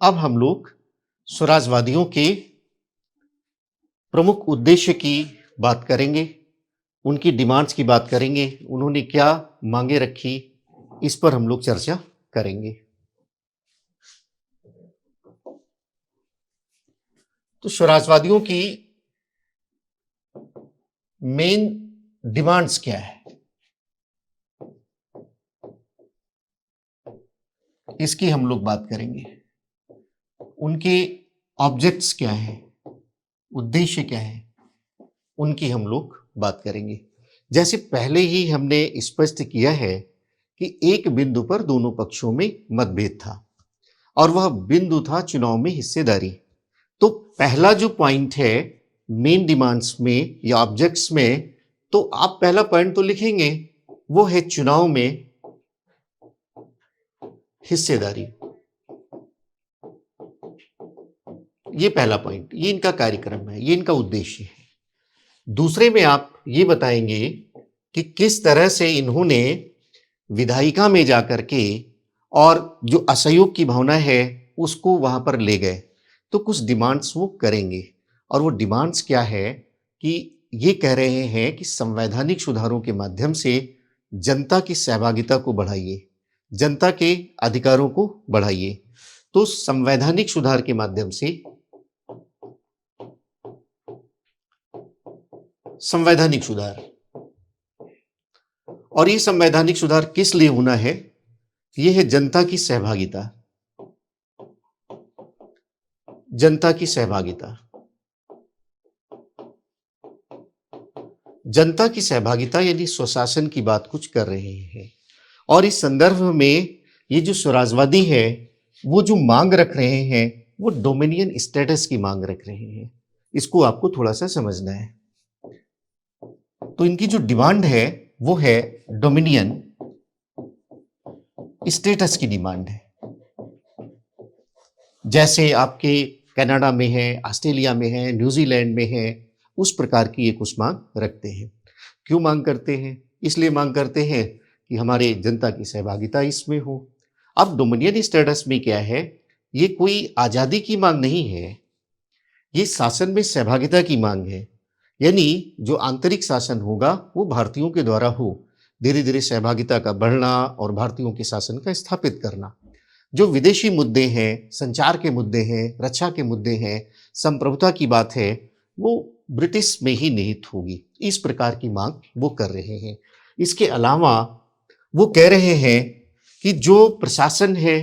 अब हम लोग स्वराजवादियों के प्रमुख उद्देश्य की बात करेंगे, उनकी डिमांड्स की बात करेंगे, उन्होंने क्या मांगे रखी, इस पर हम लोग चर्चा करेंगे। तो स्वराजवादियों की मेन डिमांड्स क्या है, इसकी हम लोग बात करेंगे। उनके ऑब्जेक्ट्स क्या हैं, उद्देश्य क्या है, उनकी हम लोग बात करेंगे। जैसे पहले ही हमने स्पष्ट किया है कि एक बिंदु पर दोनों पक्षों में मतभेद था और वह बिंदु था चुनाव में हिस्सेदारी। तो पहला जो पॉइंट है मेन डिमांड्स में या ऑब्जेक्ट्स में, तो आप पहला पॉइंट तो लिखेंगे, वो है चुनाव में हिस्सेदारी। ये पहला पॉइंट, ये इनका कार्यक्रम है, ये इनका उद्देश्य है। दूसरे में आप ये बताएंगे कि किस तरह से इन्होंने विधायिका में जाकर के और जो असहयोग की भावना है उसको वहां पर ले गए। तो कुछ डिमांड्स वो करेंगे और वो डिमांड्स क्या है कि ये कह रहे हैं कि संवैधानिक सुधारों के माध्यम से जनता की सहभागिता को बढ़ाइए, जनता के अधिकारों को बढ़ाइए। तो संवैधानिक सुधार के माध्यम से संवैधानिक सुधार, और ये संवैधानिक सुधार किस लिए होना है, ये है जनता की सहभागिता। जनता की सहभागिता, जनता की सहभागिता यानी स्वशासन की बात कुछ कर रहे हैं। और इस संदर्भ में ये जो स्वराजवादी है वो जो मांग रख रहे हैं वो डोमिनियन स्टेटस की मांग रख रहे हैं। इसको आपको थोड़ा सा समझना है। तो इनकी जो डिमांड है वो है डोमिनियन स्टेटस की डिमांड है। जैसे आपके कनाडा में है, ऑस्ट्रेलिया में है, न्यूजीलैंड में है, उस प्रकार की एक कुछ मांग रखते हैं। क्यों मांग करते हैं? इसलिए मांग करते हैं कि हमारे जनता की सहभागिता इसमें हो। अब डोमिनियन स्टेटस में क्या है, ये कोई आज़ादी की मांग नहीं है, ये शासन में सहभागिता की मांग है। यानी जो आंतरिक शासन होगा वो भारतीयों के द्वारा हो, धीरे धीरे सहभागिता का बढ़ना और भारतीयों के शासन का स्थापित करना। जो विदेशी मुद्दे हैं, संचार के मुद्दे हैं, रक्षा के मुद्दे हैं, संप्रभुता की बात है, वो ब्रिटिश में ही निहित होगी। इस प्रकार की मांग वो कर रहे हैं। इसके अलावा वो कह रहे हैं कि जो प्रशासन है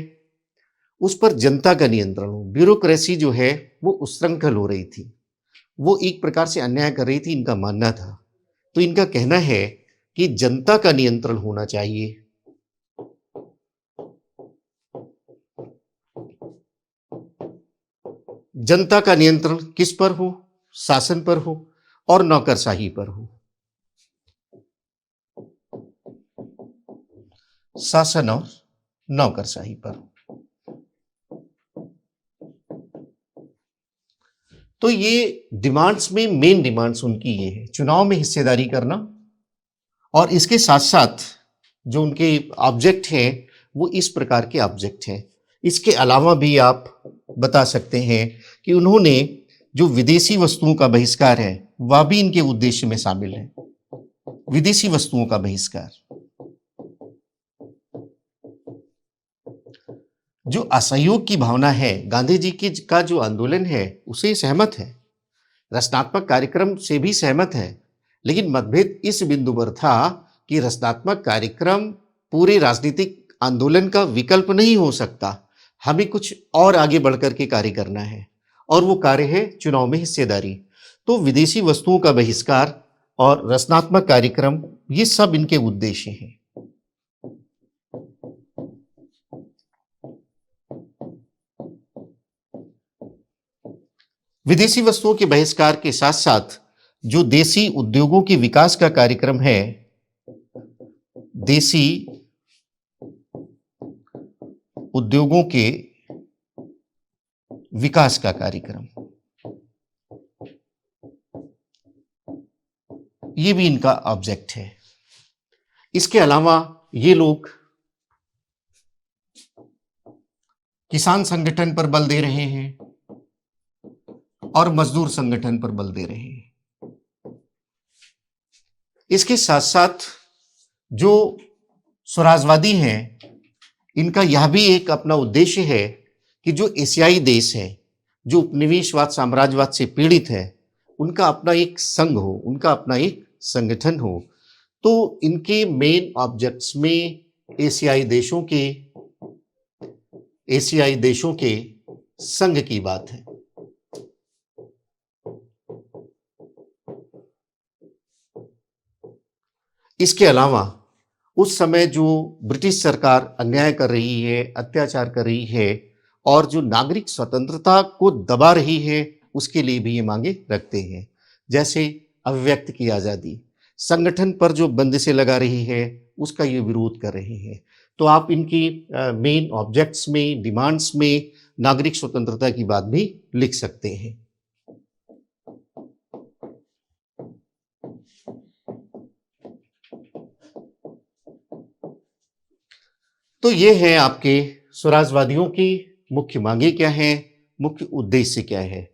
उस पर जनता का नियंत्रण हो। ब्यूरोक्रेसी जो है वो उच्छृंखल हो रही थी, वो एक प्रकार से अन्याय कर रही थी, इनका मानना था। तो इनका कहना है कि जनता का नियंत्रण होना चाहिए। जनता का नियंत्रण किस पर हो? शासन पर हो और नौकरशाही पर हो। शासन और नौकरशाही पर हो। तो ये डिमांड्स में मेन डिमांड्स उनकी ये है, चुनाव में हिस्सेदारी करना, और इसके साथ साथ जो उनके ऑब्जेक्ट हैं वो इस प्रकार के ऑब्जेक्ट हैं। इसके अलावा भी आप बता सकते हैं कि उन्होंने जो विदेशी वस्तुओं का बहिष्कार है वह भी इनके उद्देश्य में शामिल है। विदेशी वस्तुओं का बहिष्कार, जो असहयोग की भावना है, गांधी जी की का जो आंदोलन है उसे सहमत है, रचनात्मक कार्यक्रम से भी सहमत है, लेकिन मतभेद इस बिंदु पर था कि रचनात्मक कार्यक्रम पूरे राजनीतिक आंदोलन का विकल्प नहीं हो सकता, हमें कुछ और आगे बढ़कर के कार्य करना है, और वो कार्य है चुनाव में हिस्सेदारी। तो विदेशी वस्तुओं का बहिष्कार और रचनात्मक कार्यक्रम, ये सब इनके उद्देश्य हैं। विदेशी वस्तुओं के बहिष्कार के साथ साथ जो देसी उद्योगों के विकास का कार्यक्रम है, देसी उद्योगों के विकास का कार्यक्रम, ये भी इनका ऑब्जेक्ट है। इसके अलावा ये लोग किसान संगठन पर बल दे रहे हैं और मजदूर संगठन पर बल दे रहे हैं। इसके साथ-साथ जो स्वराजवादी हैं, इनका यह भी एक अपना उद्देश्य है कि जो एशियाई देश हैं, जो उपनिवेशवाद, साम्राज्यवाद से पीड़ित हैं, उनका अपना एक संघ हो, उनका अपना एक संगठन हो। तो इनके मेन ऑब्जेक्ट्स में एशियाई देशों के संघ की बात है। इसके अलावा उस समय जो ब्रिटिश सरकार अन्याय कर रही है, अत्याचार कर रही है और जो नागरिक स्वतंत्रता को दबा रही है, उसके लिए भी ये माँगे रखते हैं। जैसे अभिव्यक्ति की आज़ादी, संगठन पर जो बंदिशें लगा रही है, उसका ये विरोध कर रहे हैं। तो आप इनकी मेन ऑब्जेक्ट्स में, डिमांड्स में नागरिक स्वतंत्रता की बात भी लिख सकते हैं। तो ये हैं आपके स्वराजवादियों की मुख्य माँगें क्या हैं, मुख्य उद्देश्य क्या है।